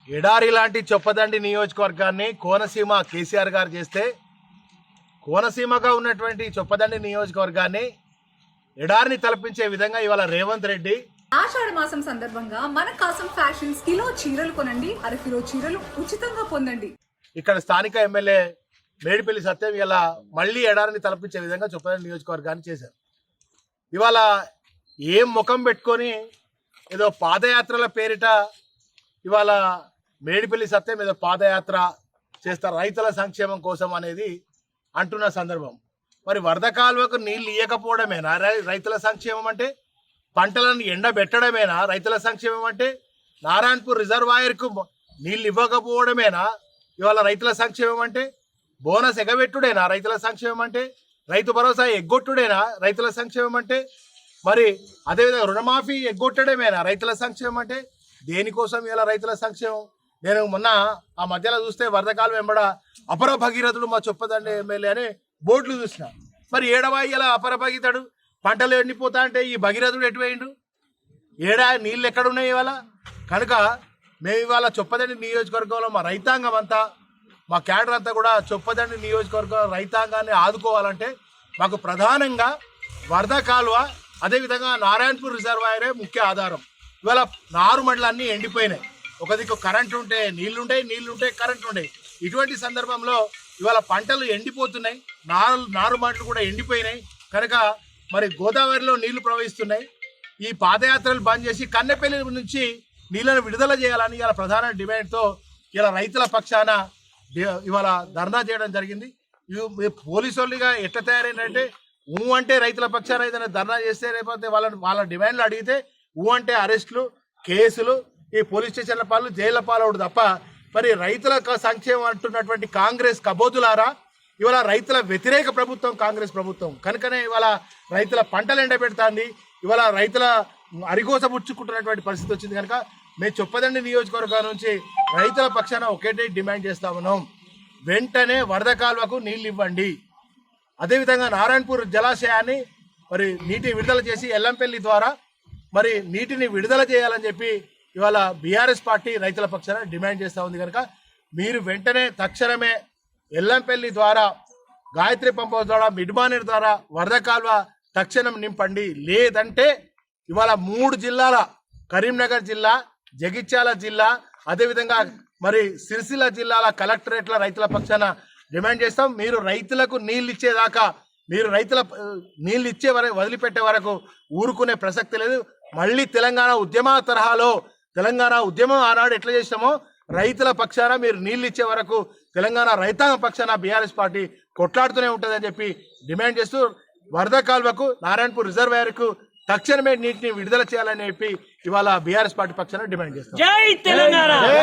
ఎడారి లాంటి చొప్పదండి నియోజకవర్గాన్ని కోనసీమ కేసీఆర్ గారు చేస్తే కోనసీమగా ఉన్నటువంటి చొప్పదండి నియోజకవర్గాన్ని ఎడారిని తలపించే విధంగా ఇవాళ రేవంత్ రెడ్డి ఆషాఢ మాసం సందర్భంగా మన కాసం ఫ్యాషన్స్ కిలో చీరలు కొనండి, అరకిలో చీరలు ఉచితంగా పొందండి. ఇక్కడ స్థానిక ఎమ్మెల్యే మేడిపల్లి సత్యం ఇలా మళ్లీ ఎడారిని తలపించే విధంగా చొప్పదండి నియోజకవర్గాన్ని చేశారు. ఇవాళ ఏం ముఖం పెట్టుకొని ఏదో పాదయాత్రల పేరిట ఇవాళ మేడిపల్లి సత్యం ఏదో పాదయాత్ర చేస్తారు రైతుల సంక్షేమం కోసం అనేది అంటున్న సందర్భం. మరి వరద కాలువకు నీళ్ళు ఇవ్వకపోవడమేనా రైతుల సంక్షేమం అంటే? పంటలను ఎండబెట్టడమేనా రైతుల సంక్షేమం అంటే? నారాయణపూర్ రిజర్వాయర్కు నీళ్ళు ఇవ్వకపోవడమేనా ఇవాళ రైతుల సంక్షేమం అంటే? బోనస్ ఎగబెట్టుడేనా రైతుల సంక్షేమం అంటే? రైతు భరోసా ఎగ్గొట్టుడేనా రైతుల సంక్షేమం అంటే? మరి అదేవిధంగా రుణమాఫీ ఎగ్గొట్టడమేనా రైతుల సంక్షేమం అంటే? దేనికోసం ఇలా రైతుల సంక్షేమం? నేను మొన్న ఆ మధ్యలో చూస్తే వరదకాలం వెంబడ అపర భగీరథుడు మా చొప్పదండి ఎమ్మెల్యే అని బోర్డులు చూసిన. మరి ఏడవా ఇలా అపర భగీరథుడు పంటలు ఎండిపోతా అంటే ఈ భగీరథుడు ఎటువైండు? ఏడా నీళ్ళు ఎక్కడున్నాయి ఇవాళ? కనుక మేము ఇవాళ చొప్పదండి నియోజకవర్గంలో మా రైతాంగం అంతా, మా క్యాడర్ అంతా కూడా చొప్పదండి నియోజకవర్గం రైతాంగాన్ని ఆదుకోవాలంటే మాకు ప్రధానంగా వరద కాలువ, అదేవిధంగా నారాయణపూర్ రిజర్వాయరే ముఖ్య ఆధారం. ఇవాళ నారుమడులన్నీ ఎండిపోయినాయి. ఒక దిక్కు కరెంటు ఉంటే నీళ్లుంటే కరెంటు ఉంటాయి. ఇటువంటి సందర్భంలో ఇవాళ పంటలు ఎండిపోతున్నాయి, నారుమడులు కూడా ఎండిపోయినాయి. కనుక మరి గోదావరిలో నీళ్లు ప్రవహిస్తున్నాయి. ఈ పాదయాత్రలు బంద్ చేసి కన్నెపల్లి నుంచి నీళ్లను విడుదల చేయాలని ఇవాళ ప్రధాన డిమాండ్తో ఇలా రైతుల పక్షాన ఇవాళ ధర్నా చేయడం జరిగింది. పోలీసు వాళ్ళుగా ఎట్లా తయారైందంటే అంటే రైతుల పక్షాన ఏదైనా ధర్నా చేస్తే లేకపోతే వాళ్ళ డిమాండ్లు అడిగితే అంటే అరెస్టులు, కేసులు, ఈ పోలీస్ స్టేషన్ల పాలు, జైళ్ల పాలవుడు తప్ప మరి రైతుల సంక్షేమం అంటున్నటువంటి కాంగ్రెస్ కబోతులారా, ఇవాళ రైతుల వ్యతిరేక ప్రభుత్వం కాంగ్రెస్ ప్రభుత్వం. కనుకనే ఇవాళ రైతుల పంటలు ఎండబెడుతుంది, ఇవాళ రైతుల అరిగోస ముచ్చుకుంటున్నటువంటి పరిస్థితి వచ్చింది. కనుక మేము చొప్పదండి నియోజకవర్గం నుంచి రైతుల పక్షాన ఒకటే డిమాండ్ చేస్తా ఉన్నాం, వెంటనే వరద కాలువకు నీళ్ళు ఇవ్వండి. అదేవిధంగా నారాయణపూర్ జలాశయాన్ని మరి నీటి విడుదల చేసి ఎల్లంపల్లి ద్వారా మరి నీటిని విడుదల చేయాలని చెప్పి ఇవాళ బీఆర్ఎస్ పార్టీ రైతుల పక్షాన డిమాండ్ చేస్తూ ఉంది. కనుక మీరు వెంటనే తక్షణమే ఎల్లంపల్లి ద్వారా, గాయత్రి పంప్ హౌస్ ద్వారా, మిడ్మానేర్ ద్వారా వరద కాలువ తక్షణం నింపండి. లేదంటే ఇవాళ 3 జిల్లాల, కరీంనగర్ జిల్లా, జగిత్యాల జిల్లా, అదేవిధంగా మరి సిరిసిల్ల జిల్లాల కలెక్టరేట్ల రైతుల పక్షాన డిమాండ్ చేస్తాం. మీరు రైతులకు నీళ్ళు ఇచ్చేదాకా, మీరు రైతుల నీళ్ళు ఇచ్చే వరకు, వదిలిపెట్టే వరకు ఊరుకునే ప్రసక్తి లేదు. మళ్ళీ తెలంగాణ ఉద్యమ తరహాలో, తెలంగాణ ఉద్యమం ఆనాడు ఎట్లా చేసినామో రైతుల పక్షాన మీరు నీళ్ళు ఇచ్చే వరకు తెలంగాణ రైతాంగ పక్షాన బీఆర్ఎస్ పార్టీ కొట్లాడుతూనే ఉంటుందని చెప్పి డిమాండ్ చేస్తూ వరద కాల్వకు, నారాయణపూర్ రిజర్వాయర్కు తక్షణమే నీటిని విడుదల చేయాలని చెప్పి ఇవాళ బీఆర్ఎస్ పార్టీ పక్షాన డిమాండ్ చేస్తాం.